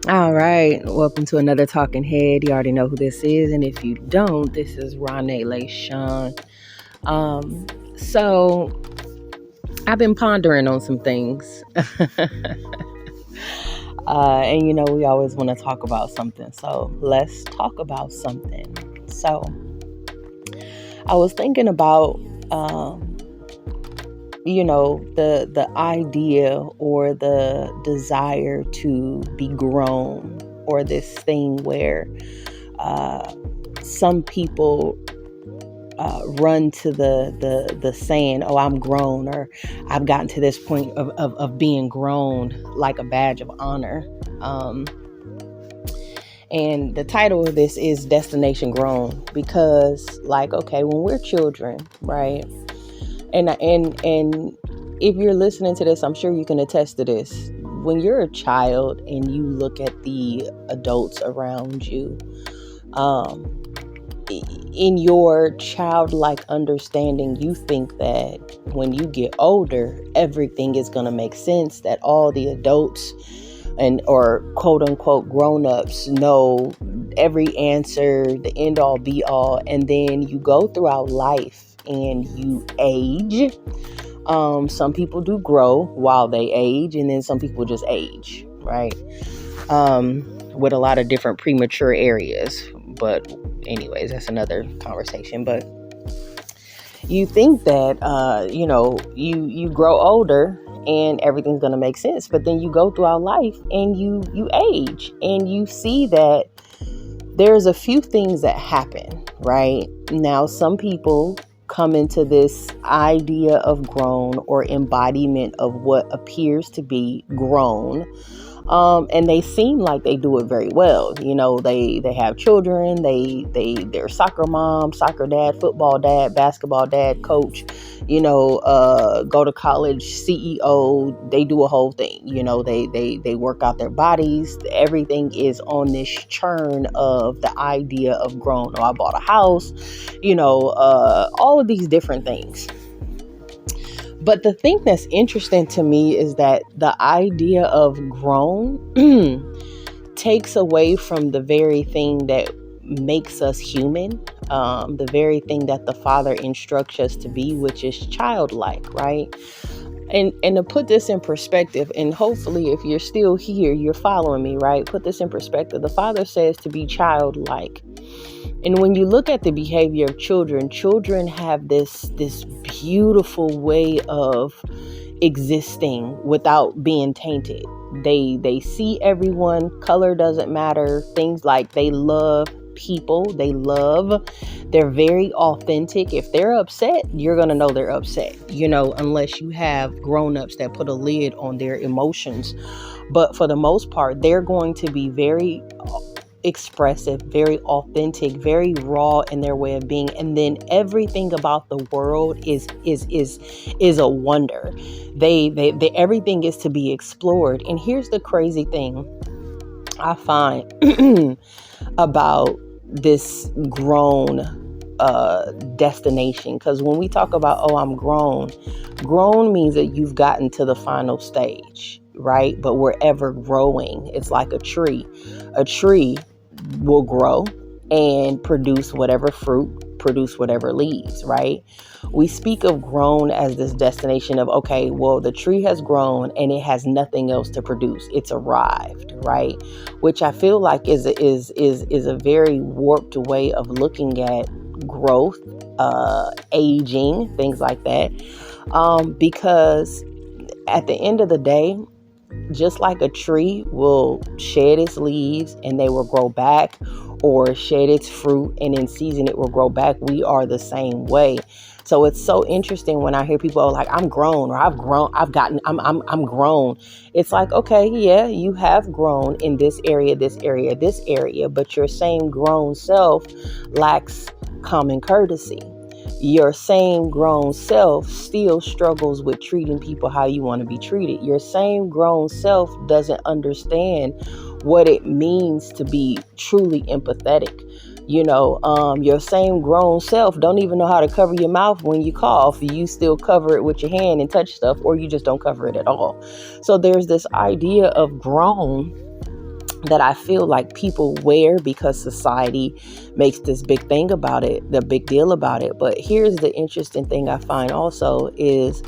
All right, welcome to another Talking Head. You already know who this is, and if you don't, this is Rona'e Le'Shawn. So I've been pondering on some things, and we always want to talk about something. So let's talk about something. So I was thinking about, the idea or the desire to be grown, or this thing where some people run to the saying, "Oh, I'm grown," or "I've gotten to this point of being grown," like a badge of honor. And the title of this is Destination Grown, because, okay, when we're children, right? And if you're listening to this, I'm sure you can attest to this. When you're a child and you look at the adults around you, in your childlike understanding, you think that when you get older, everything is going to make sense, that all the adults or quote unquote grown-ups know every answer, the end all be all. And then you go throughout life and you age. Some people do grow while they age, and then some people just age, right? With a lot of different premature areas. But anyways, that's another conversation. But you think that, you grow older and everything's going to make sense. But then you go throughout life and you age, and you see that there's a few things that happen, right? Now, some people come into this idea of grown, or embodiment of what appears to be grown. And they seem like they do it very well. They have children, they're soccer mom, soccer dad, football dad, basketball dad, coach, go to college, CEO, they do a whole thing. They work out their bodies. Everything is on this churn of the idea of grown. I bought a house, all of these different things. But the thing that's interesting to me is that the idea of grown takes away from the very thing that makes us human, the very thing that the Father instructs us to be, which is childlike, right? And to put this in perspective, and hopefully if you're still here, you're following me, right? Put this in perspective. The Father says to be childlike. And when you look at the behavior of children have this beautiful way of existing without being tainted. They see everyone, color doesn't matter, things like they love people, they're very authentic. If they're upset, you're going to know they're upset, unless you have grown-ups that put a lid on their emotions. But for the most part, they're going to be very expressive, very authentic, very raw in their way of being. And then everything about the world is a wonder. They everything is to be explored. And here's the crazy thing I find about this grown destination, because when we talk about, oh, I'm grown means that you've gotten to the final stage, right? But we're ever growing. It's like a tree will grow and produce whatever fruit, produce whatever leaves, right? We speak of grown as this destination of, okay, well, the tree has grown and it has nothing else to produce. It's arrived, right? Which I feel like is a very warped way of looking at growth, aging, things like that. Because at the end of the day, just like a tree will shed its leaves and they will grow back, or shed its fruit and in season it will grow back, we are the same way. So it's so interesting when I hear people like, I'm grown, or I'm grown. It's like, okay, yeah, you have grown in this area, but your same grown self lacks common courtesy. Your same grown self still struggles with treating people how you want to be treated. Your same grown self doesn't understand what it means to be truly empathetic. Your same grown self don't even know how to cover your mouth when you cough. You still cover it with your hand and touch stuff, or you just don't cover it at all. So there's this idea of grown that I feel like people wear because society makes this big thing about it, the big deal about it. But here's the interesting thing I find also is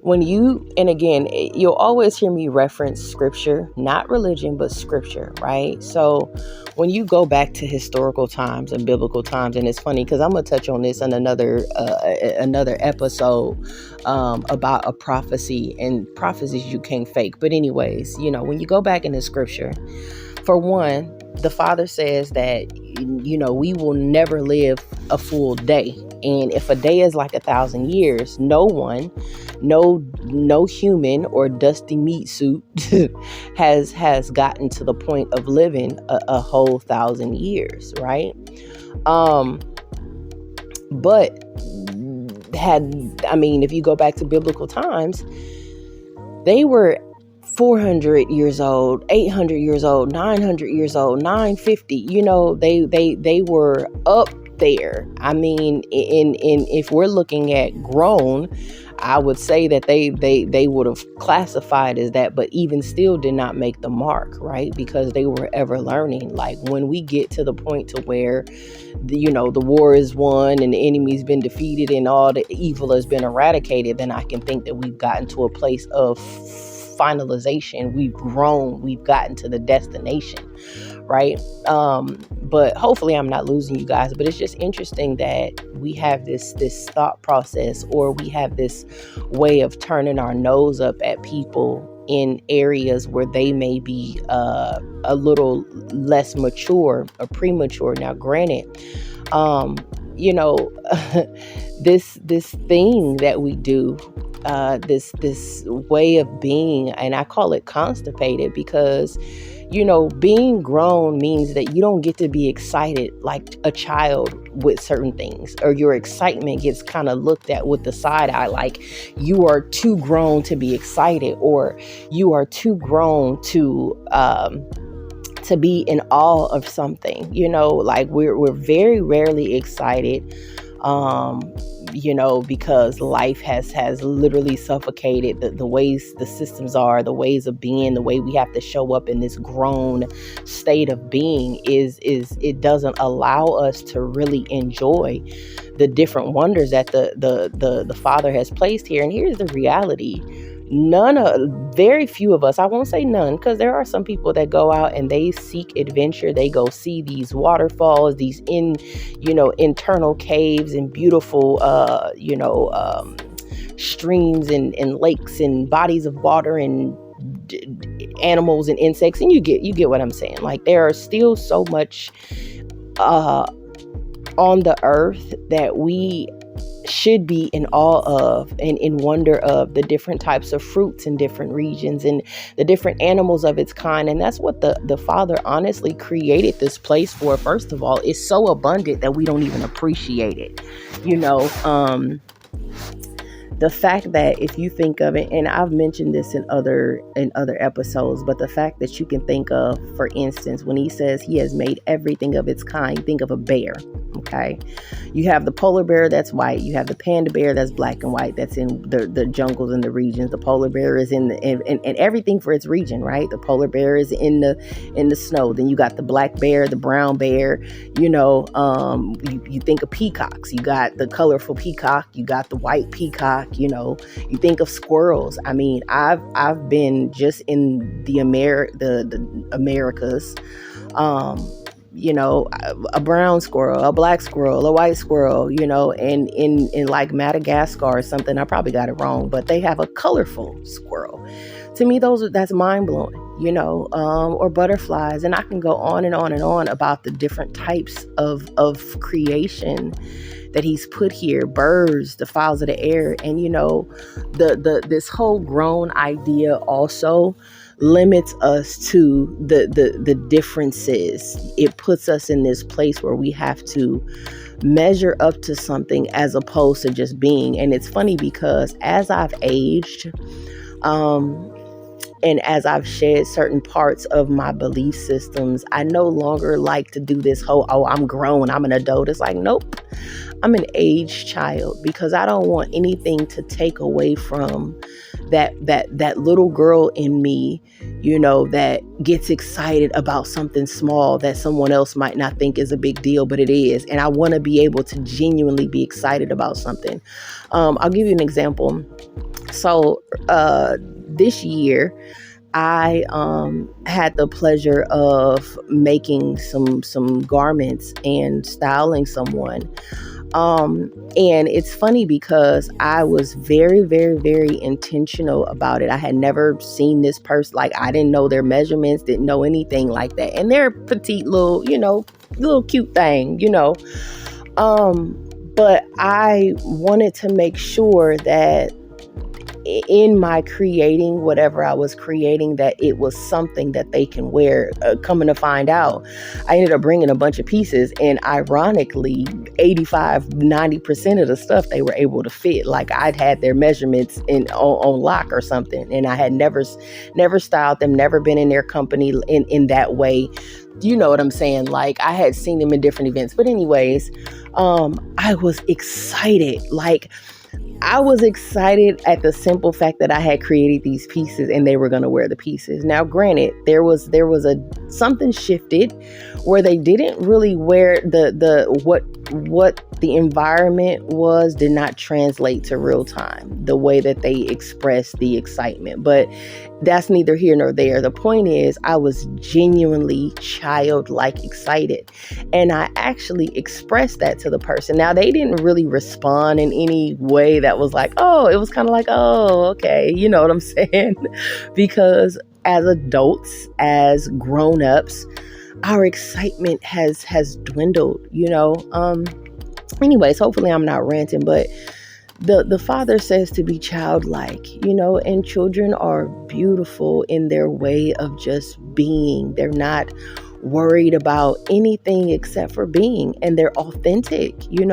when you, and again, you'll always hear me reference scripture, not religion, but scripture, right? So when you go back to historical times and biblical times, and it's funny because I'm going to touch on this in another episode about a prophecy, and prophecies you can't fake. But anyways, when you go back into scripture, for one, the Father says that, we will never live a full day. And if a day is like 1,000 years, no human or dusty meat suit has gotten to the point of living a whole 1,000 years, right? But if you go back to biblical times, they were 400 years old, 800 years old, 900 years old, 950. They were up there. If we're looking at grown, I would say that they would have classified as that, but even still did not make the mark, right? Because they were ever learning. Like when we get to the point to where the war is won and the enemy's been defeated and all the evil has been eradicated, then I can think that we've gotten to a place of finalization. We've grown, we've gotten to the destination, right? But hopefully I'm not losing you guys, but it's just interesting that we have this thought process, or we have this way of turning our nose up at people in areas where they may be a little less mature or premature. Now granted, this thing that we do, this way of being, and I call it constipated, because being grown means that you don't get to be excited like a child with certain things, or your excitement gets kind of looked at with the side eye, like you are too grown to be excited, or you are too grown to be in awe of something. Like we're very rarely excited, because life has literally suffocated the ways the systems are, the ways of being, the way we have to show up in this grown state of being is it doesn't allow us to really enjoy the different wonders that the Father has placed here. And here's the reality. Very few of us, I won't say none, because there are some people that go out and they seek adventure. They go see these waterfalls, these internal caves and beautiful, streams and lakes and bodies of water and animals and insects. And you get what I'm saying. Like there are still so much on the earth that we should be in awe of and in wonder of, the different types of fruits in different regions and the different animals of its kind. And that's what the Father honestly created this place for. First of all, it's so abundant that we don't even appreciate it. The fact that if you think of it, and I've mentioned this in other episodes, but the fact that you can think of, for instance, when he says he has made everything of its kind, think of a bear. Okay, you have the polar bear that's white, you have the panda bear that's black and white, that's in the jungles and the regions. The polar bear is in everything for its region, right? The polar bear is in the snow. Then you got the black bear, the brown bear. You think of peacocks. You got the colorful peacock. You got the white peacock. You think of squirrels. I mean, I've been just in the Americas. A brown squirrel, a black squirrel, a white squirrel, and in like Madagascar or something. I probably got it wrong, but they have a colorful squirrel. To me, that's mind blowing, or butterflies. And I can go on and on and on about the different types of creation that he's put here, birds, the fowls of the air. And, this whole grown idea also limits us to the differences. It puts us in this place where we have to measure up to something as opposed to just being. And it's funny because as I've aged, and as I've shed certain parts of my belief systems, I no longer like to do this whole, I'm grown, I'm an adult. It's like, nope, I'm an aged child, because I don't want anything to take away from that little girl in me, that gets excited about something small that someone else might not think is a big deal, but it is. And I want to be able to genuinely be excited about something. I'll give you an example. So this year, I had the pleasure of making some garments and styling someone. And it's funny because I was very, very, very intentional about it. I had never seen this person. Like, I didn't know their measurements, didn't know anything like that. And they're petite little, little cute thing, but I wanted to make sure that in my creating whatever I was creating, that it was something that they can wear. Coming to find out, I ended up bringing a bunch of pieces, and ironically 85-90% of the stuff they were able to fit. Like, I'd had their measurements on lock or something, and I had never styled them, never been in their company in that way. You know what I'm saying? Like, I had seen them in different events, but anyways, I was excited. I was excited at the simple fact that I had created these pieces and they were going to wear the pieces. Now, granted, there was something shifted where they didn't really wear what the environment was, did not translate to real time, the way that they expressed the excitement. But that's neither here nor there. The point is, I was genuinely childlike excited. And I actually expressed that to the person. Now, they didn't really respond in any way that was like, oh, it was kind of like, oh, okay. You know what I'm saying? Because as adults, as grown-ups, our excitement has dwindled, Anyways, hopefully I'm not ranting, but the Father says to be childlike, and children are beautiful in their way of just being. They're not worried about anything except for being, and they're authentic, and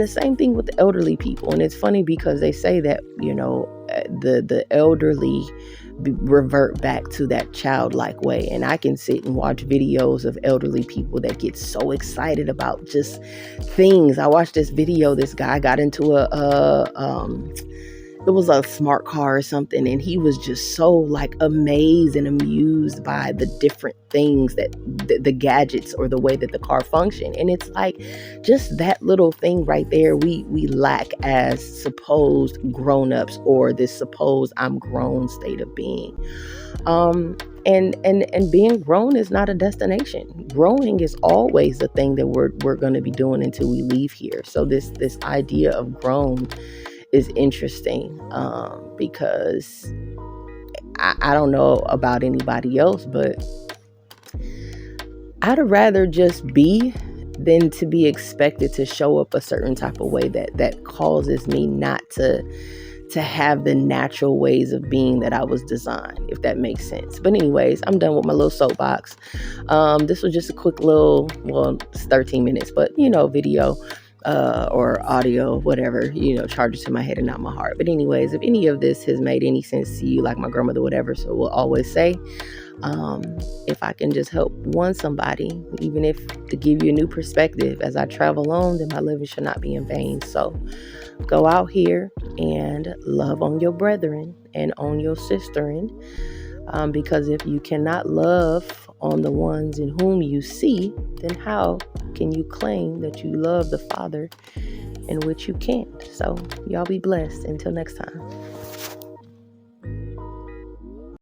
the same thing with the elderly people. And it's funny because they say that, the elderly revert back to that childlike way. And I can sit and watch videos of elderly people that get so excited about just things. I watched this video. This guy got into it was a smart car or something, and he was just so amazed and amused by the different things that the gadgets or the way that the car functioned. And it's just that little thing right there we lack as supposed grown-ups, or this supposed I'm grown state of being. And being grown is not a destination. Growing is always the thing that we're going to be doing until we leave here. So this idea of grown is interesting, because I don't know about anybody else, but I'd rather just be than to be expected to show up a certain type of way that causes me not to have the natural ways of being that I was designed, if that makes sense. But anyways, I'm done with my little soapbox. This was just a quick little, it's 13 minutes, but video. Or audio, whatever, charge it to my head and not my heart. But anyways, if any of this has made any sense to you, like my grandmother would ever will always say, if I can just help somebody, even if to give you a new perspective as I travel on, then my living should not be in vain. So go out here and love on your brethren and on your sisterin, because if you cannot love on the ones in whom you see, then how can you claim that you love the Father in which you can't? So y'all be blessed. Until next time.